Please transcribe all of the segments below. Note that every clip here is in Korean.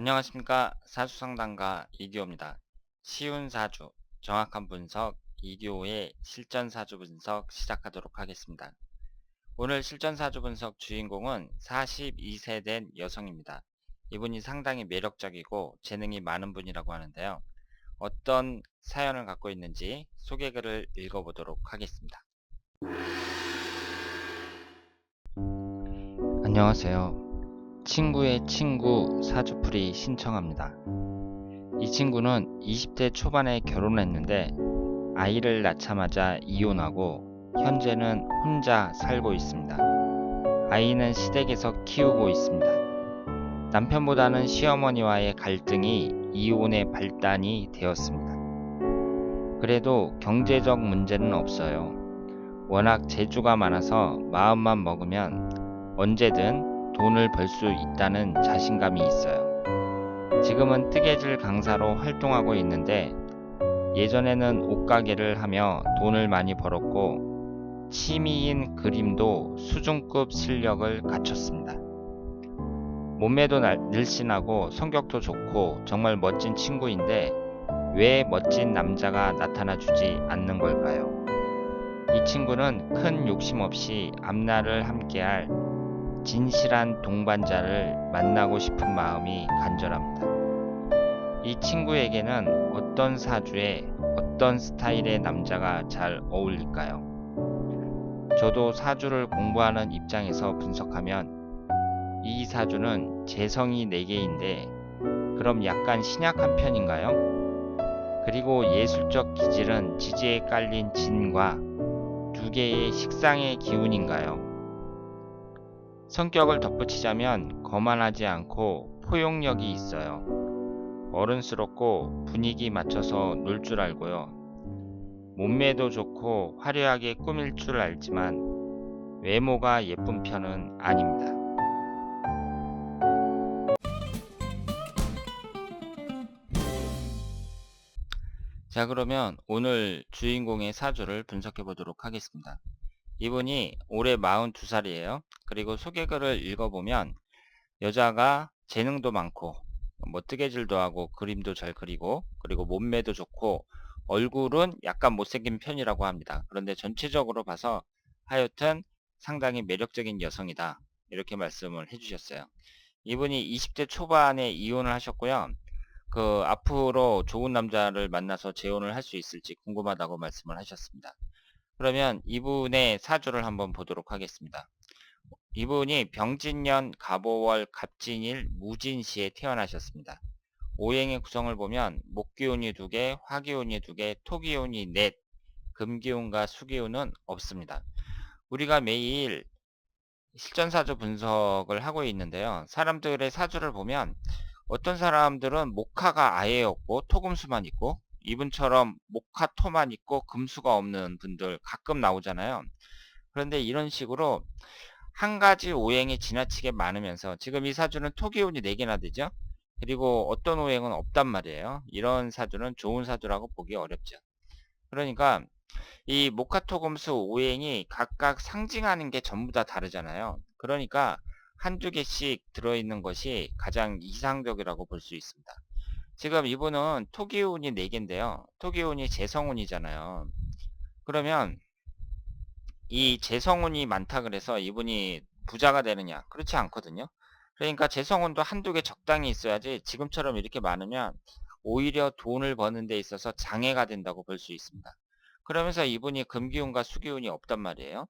안녕하십니까. 사주상담가 이디오입니다. 쉬운 사주, 정확한 분석, 이디오의 실전 사주 분석 시작하도록 하겠습니다. 오늘 실전 사주 분석 주인공은 42세 된 여성입니다. 이분이 상당히 매력적이고 재능이 많은 분이라고 하는데요. 어떤 사연을 갖고 있는지 소개글을 읽어보도록 하겠습니다. 안녕하세요. 친구의 친구 사주풀이 신청합니다. 이 친구는 20대 초반에 결혼했는데 아이를 낳자마자 이혼하고 현재는 혼자 살고 있습니다. 아이는 시댁에서 키우고 있습니다. 남편보다는 시어머니와의 갈등이 이혼의 발단이 되었습니다. 그래도 경제적 문제는 없어요. 워낙 재주가 많아서 마음만 먹으면 언제든 돈을 벌 수 있다는 자신감이 있어요. 지금은 뜨개질 강사로 활동하고 있는데 예전에는 옷가게를 하며 돈을 많이 벌었고 취미인 그림도 수준급 실력을 갖췄습니다. 몸매도 늘씬하고 성격도 좋고 정말 멋진 친구인데 왜 멋진 남자가 나타나주지 않는 걸까요? 이 친구는 큰 욕심 없이 앞날을 함께할 진실한 동반자를 만나고 싶은 마음이 간절합니다. 이 친구에게는 어떤 사주에 어떤 스타일의 남자가 잘 어울릴까요? 저도 사주를 공부하는 입장에서 분석하면 이 사주는 재성이 4개인데 그럼 약간 신약한 편인가요? 그리고 예술적 기질은 지지에 깔린 진과 2개의 식상의 기운인가요? 성격을 덧붙이자면 거만하지 않고 포용력이 있어요. 어른스럽고 분위기 맞춰서 놀 줄 알고요. 몸매도 좋고 화려하게 꾸밀 줄 알지만 외모가 예쁜 편은 아닙니다. 자, 그러면 오늘 주인공의 사주를 분석해 보도록 하겠습니다. 이분이 올해 42살이에요. 그리고 소개글을 읽어보면 여자가 재능도 많고 뜨개질도 하고 그림도 잘 그리고 그리고 몸매도 좋고 얼굴은 약간 못생긴 편이라고 합니다. 그런데 전체적으로 봐서 하여튼 상당히 매력적인 여성이다. 이렇게 말씀을 해주셨어요. 이분이 20대 초반에 이혼을 하셨고요. 앞으로 좋은 남자를 만나서 재혼을 할 수 있을지 궁금하다고 말씀을 하셨습니다. 그러면 이분의 사주를 한번 보도록 하겠습니다. 이분이 병진년 갑오월 갑진일 무진시에 태어나셨습니다. 오행의 구성을 보면 목기운이 2개, 화기운이 2개, 토기운이 4, 금기운과 수기운은 없습니다. 우리가 매일 실전사주 분석을 하고 있는데요. 사람들의 사주를 보면 어떤 사람들은 목화가 아예 없고 토금수만 있고 이분처럼 목화 토만 있고 금수가 없는 분들 가끔 나오잖아요. 그런데 이런 식으로 한 가지 오행이 지나치게 많으면서 지금 이 사주는 토기운이 4개나 되죠. 그리고 어떤 오행은 없단 말이에요. 이런 사주는 좋은 사주라고 보기 어렵죠. 그러니까 이 목화토금수 오행이 각각 상징하는 게 전부 다 다르잖아요. 그러니까 한두 개씩 들어있는 것이 가장 이상적이라고 볼 수 있습니다. 지금 이분은 토기운이 4개인데요. 토기운이 재성운이잖아요. 그러면 이 재성운이 많다 그래서 이분이 부자가 되느냐? 그렇지 않거든요. 그러니까 재성운도 한두 개 적당히 있어야지 지금처럼 이렇게 많으면 오히려 돈을 버는 데 있어서 장애가 된다고 볼 수 있습니다. 그러면서 이분이 금기운과 수기운이 없단 말이에요.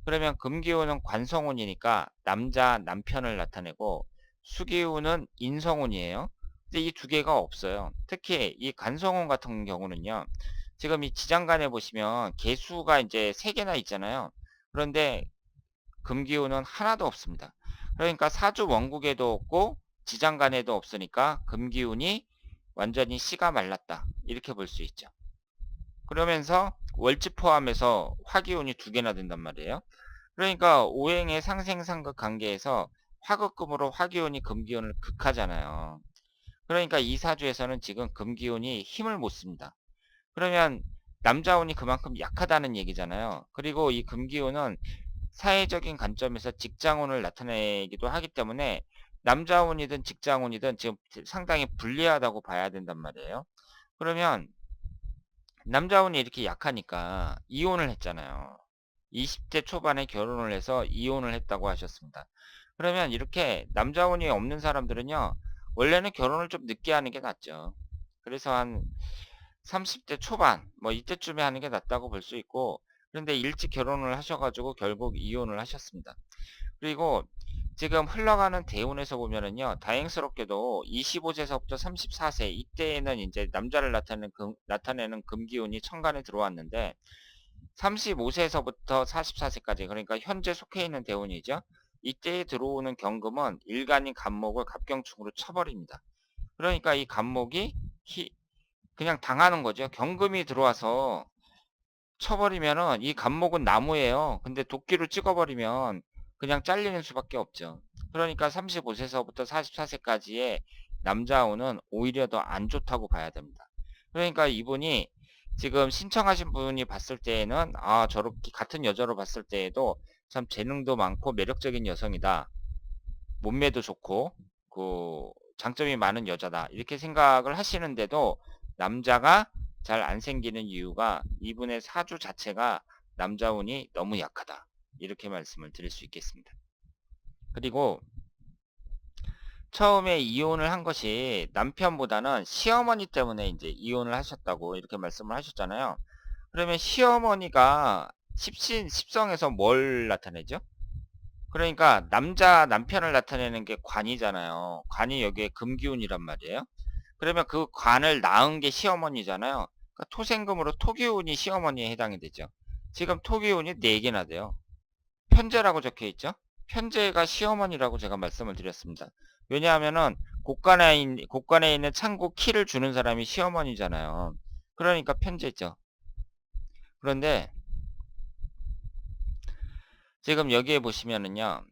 그러면 금기운은 관성운이니까 남편을 나타내고 수기운은 인성운이에요. 근데 이 2개가 없어요. 특히 이 관성운 같은 경우는요. 지금 이 지장간에 보시면 개수가 이제 3개나 있잖아요. 그런데 금기운은 하나도 없습니다. 그러니까 사주 원국에도 없고 지장간에도 없으니까 금기운이 완전히 씨가 말랐다. 이렇게 볼 수 있죠. 그러면서 월지 포함해서 화기운이 2개나 된단 말이에요. 그러니까 오행의 상생상극 관계에서 화극금으로 화기운이 금기운을 극하잖아요. 그러니까 이 사주에서는 지금 금기운이 힘을 못 씁니다. 그러면 남자운이 그만큼 약하다는 얘기잖아요. 그리고 이 금기운은 사회적인 관점에서 직장운을 나타내기도 하기 때문에 남자운이든 직장운이든 지금 상당히 불리하다고 봐야 된단 말이에요. 그러면 남자운이 이렇게 약하니까 이혼을 했잖아요. 20대 초반에 결혼을 해서 이혼을 했다고 하셨습니다. 그러면 이렇게 남자운이 없는 사람들은요, 원래는 결혼을 좀 늦게 하는 게 낫죠. 그래서 한 30대 초반, 뭐 이때쯤에 하는 게 낫다고 볼 수 있고, 그런데 일찍 결혼을 하셔가지고 결국 이혼을 하셨습니다. 그리고 지금 흘러가는 대운에서 보면은요, 다행스럽게도 25세서부터 34세, 이때에는 이제 남자를 나타내는 금기운이 천간에 들어왔는데, 35세에서부터 44세까지, 그러니까 현재 속해 있는 대운이죠. 이때에 들어오는 경금은 일간인 갑목을 갑경충으로 쳐버립니다. 그러니까 이 갑목이 그냥 당하는 거죠. 경금이 들어와서 쳐버리면은 이 갑목은 나무예요. 근데 도끼로 찍어버리면 그냥 잘리는 수밖에 없죠. 그러니까 35세서부터 44세까지의 남자운은 오히려 더 안 좋다고 봐야 됩니다. 그러니까 이분이 지금 신청하신 분이 봤을 때에는 아 저렇게 같은 여자로 봤을 때에도 참 재능도 많고 매력적인 여성이다. 몸매도 좋고 그 장점이 많은 여자다. 이렇게 생각을 하시는데도 남자가 잘 안 생기는 이유가 이분의 사주 자체가 남자운이 너무 약하다. 이렇게 말씀을 드릴 수 있겠습니다. 그리고 처음에 이혼을 한 것이 남편보다는 시어머니 때문에 이제 이혼을 하셨다고 이렇게 말씀을 하셨잖아요. 그러면 시어머니가 십성에서 뭘 나타내죠? 그러니까 남편을 나타내는 게 관이잖아요. 관이 여기에 금기운이란 말이에요. 그러면 그 관을 낳은 게 시어머니잖아요. 그러니까 토생금으로 토기운이 시어머니에 해당이 되죠. 지금 토기운이 4개나 돼요. 편제라고 적혀 있죠. 편제가 시어머니라고 제가 말씀을 드렸습니다. 왜냐하면은 곳간에 있는 창고 키를 주는 사람이 시어머니잖아요. 그러니까 편제죠. 그런데 지금 여기에 보시면은요.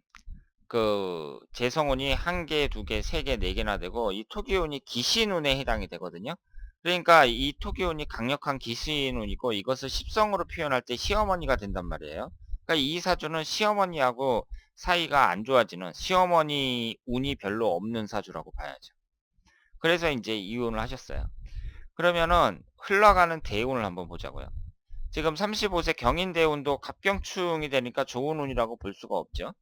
그 재성운이 1개, 2개, 3개, 4개나 되고 이 토기운이 기신운에 해당이 되거든요. 그러니까 이 토기운이 강력한 기신운이고 이것을 십성으로 표현할 때 시어머니가 된단 말이에요. 그러니까 이 사주는 시어머니하고 사이가 안 좋아지는 시어머니 운이 별로 없는 사주라고 봐야죠. 그래서 이제 이혼을 하셨어요. 그러면은 흘러가는 대운을 한번 보자고요. 지금 35세 경인대운도 갑경충이 되니까 좋은 운이라고 볼 수가 없죠.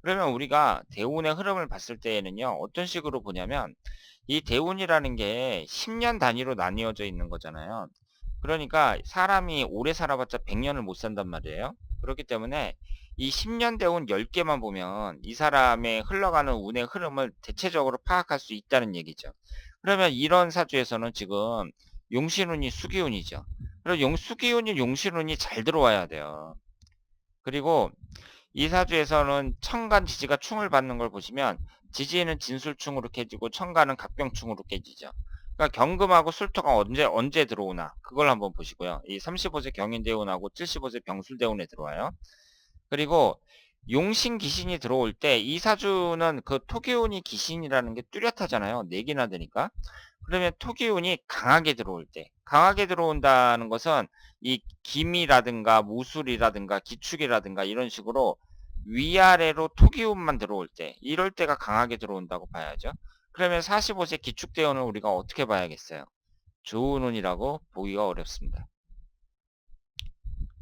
그러면 우리가 대운의 흐름을 봤을 때에는요, 어떤 식으로 보냐면, 이 대운이라는 게 10년 단위로 나뉘어져 있는 거잖아요. 그러니까 사람이 오래 살아봤자 100년을 못 산단 말이에요. 그렇기 때문에 이 10년 대운 10개만 보면 이 사람의 흘러가는 운의 흐름을 대체적으로 파악할 수 있다는 얘기죠. 그러면 이런 사주에서는 지금 용신운이 수기운이죠. 그리고 수기운이 용신운이 잘 들어와야 돼요. 그리고 이 사주에서는 천간 지지가 충을 받는 걸 보시면 지지는 진술충으로 깨지고 천간은 갑경충으로 깨지죠. 그러니까 경금하고 술토가 언제 들어오나 그걸 한번 보시고요. 이 35세 경인대운하고 75세 병술대운에 들어와요. 그리고 용신 기신이 들어올 때 이 사주는 그 토기운이 기신이라는 게 뚜렷하잖아요. 4개나 되니까. 그러면 토기운이 강하게 들어온다는 것은 이 김이라든가 무술이라든가 기축이라든가 이런 식으로 위아래로 토기운만 들어올 때, 이럴 때가 강하게 들어온다고 봐야죠. 그러면 45세 기축대운을 우리가 어떻게 봐야겠어요? 좋은 운이라고 보기가 어렵습니다.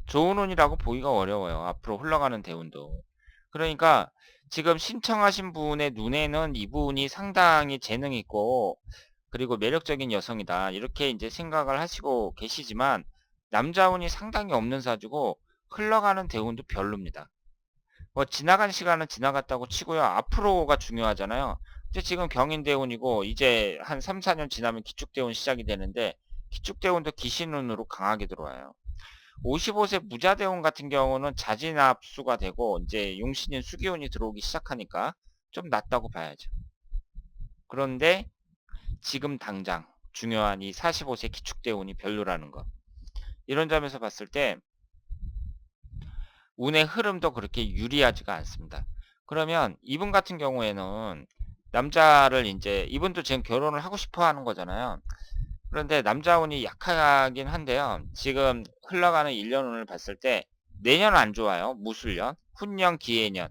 좋은 운이라고 보기가 어려워요. 앞으로 흘러가는 대운도. 그러니까 지금 신청하신 분의 눈에는 이분이 상당히 재능 있고 그리고 매력적인 여성이다. 이렇게 이제 생각을 하시고 계시지만 남자운이 상당히 없는 사주고 흘러가는 대운도 별로입니다. 뭐 지나간 시간은 지나갔다고 치고요. 앞으로가 중요하잖아요. 근데 지금 경인대운이고 이제 한 3, 4년 지나면 기축대운 시작이 되는데 기축대운도 기신운으로 강하게 들어와요. 55세 무자대운 같은 경우는 자진압수가 되고 이제 용신인 수기운이 들어오기 시작하니까 좀 낫다고 봐야죠. 그런데 지금 당장 중요한 이 45세 기축대운이 별로라는 거. 이런 점에서 봤을 때 운의 흐름도 그렇게 유리하지가 않습니다. 그러면 이분 같은 경우에는 남자를 이제 이분도 지금 결혼을 하고 싶어 하는 거잖아요. 그런데 남자운이 약하긴 한데요. 지금 흘러가는 1년운을 봤을 때 내년 안 좋아요. 무술년, 훈년, 기해년.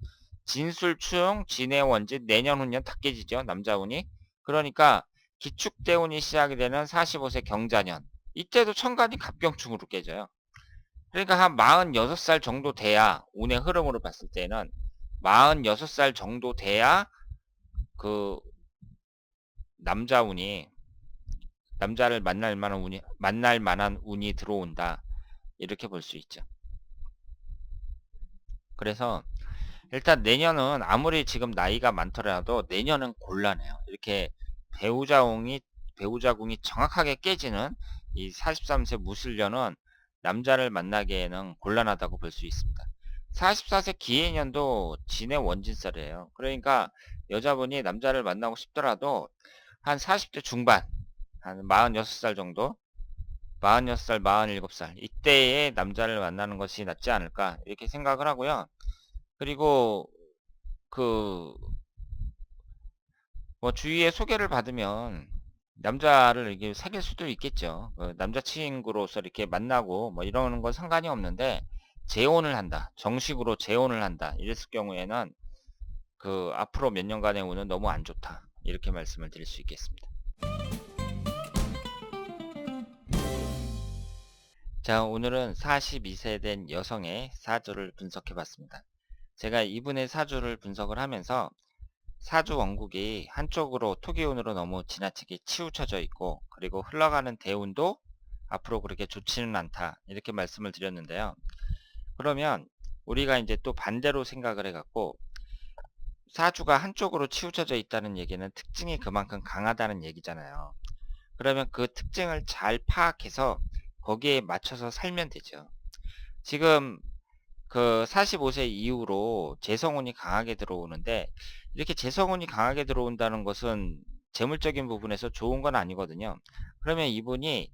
진술충, 진해원진, 내년, 후년 다 깨지죠. 남자운이. 그러니까 기축대운이 시작이 되는 45세 경자년. 이때도 천간이 갑경충으로 깨져요. 그러니까 한 46살 정도 돼야, 운의 흐름으로 봤을 때는 46살 정도 돼야 그 남자운이, 남자를 만날 만한 운이 들어온다. 이렇게 볼 수 있죠. 그래서 일단 내년은 아무리 지금 나이가 많더라도 내년은 곤란해요. 이렇게 배우자궁이 배우자궁이 정확하게 깨지는 이 43세 무술년은 남자를 만나기에는 곤란하다고 볼 수 있습니다. 44세 기해년도 진의 원진살이에요. 그러니까 여자분이 남자를 만나고 싶더라도 한 40대 중반, 한 46살 정도, 46살, 47살 이때의 남자를 만나는 것이 낫지 않을까 이렇게 생각을 하고요. 그리고 그 뭐 주위에 소개를 받으면 남자를 이렇게 사귈 수도 있겠죠. 남자친구로서 이렇게 만나고 뭐 이러는 건 상관이 없는데 재혼을 한다. 정식으로 재혼을 한다. 이랬을 경우에는 그 앞으로 몇 년간의 운은 너무 안 좋다. 이렇게 말씀을 드릴 수 있겠습니다. 자, 오늘은 42세 된 여성의 사주를 분석해 봤습니다. 제가 이분의 사주를 분석을 하면서 사주 원국이 한쪽으로 토기운으로 너무 지나치게 치우쳐져 있고, 그리고 흘러가는 대운도 앞으로 그렇게 좋지는 않다 이렇게 말씀을 드렸는데요. 그러면 우리가 이제 또 반대로 생각을 해갖고, 사주가 한쪽으로 치우쳐져 있다는 얘기는 특징이 그만큼 강하다는 얘기잖아요. 그러면 그 특징을 잘 파악해서 거기에 맞춰서 살면 되죠. 지금 그 45세 이후로 재성운이 강하게 들어오는데, 이렇게 재성운이 강하게 들어온다는 것은 재물적인 부분에서 좋은 건 아니거든요. 그러면 이분이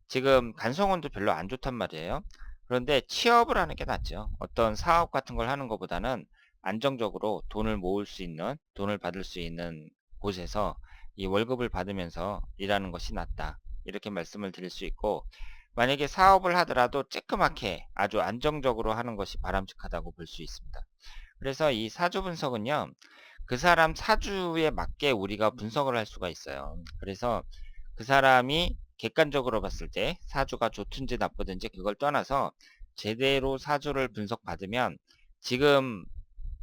지금 간성운도 별로 안 좋단 말이에요. 그런데 취업을 하는 게 낫죠. 어떤 사업 같은 걸 하는 것보다는 안정적으로 돈을 모을 수 있는, 돈을 받을 수 있는 곳에서 이 월급을 받으면서 일하는 것이 낫다. 이렇게 말씀을 드릴 수 있고, 만약에 사업을 하더라도 쬐끄맣게 아주 안정적으로 하는 것이 바람직하다고 볼 수 있습니다. 그래서 이 사주 분석은요, 그 사람 사주에 맞게 우리가 분석을 할 수가 있어요. 그래서 그 사람이 객관적으로 봤을 때 사주가 좋든지 나쁘든지 그걸 떠나서 제대로 사주를 분석받으면 지금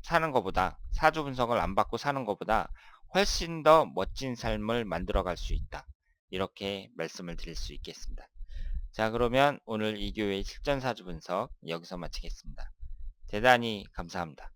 사는 것보다, 사주 분석을 안 받고 사는 것보다 훨씬 더 멋진 삶을 만들어 갈 수 있다. 이렇게 말씀을 드릴 수 있겠습니다. 자, 그러면 오늘 2교의 실전 사주 분석 여기서 마치겠습니다. 대단히 감사합니다.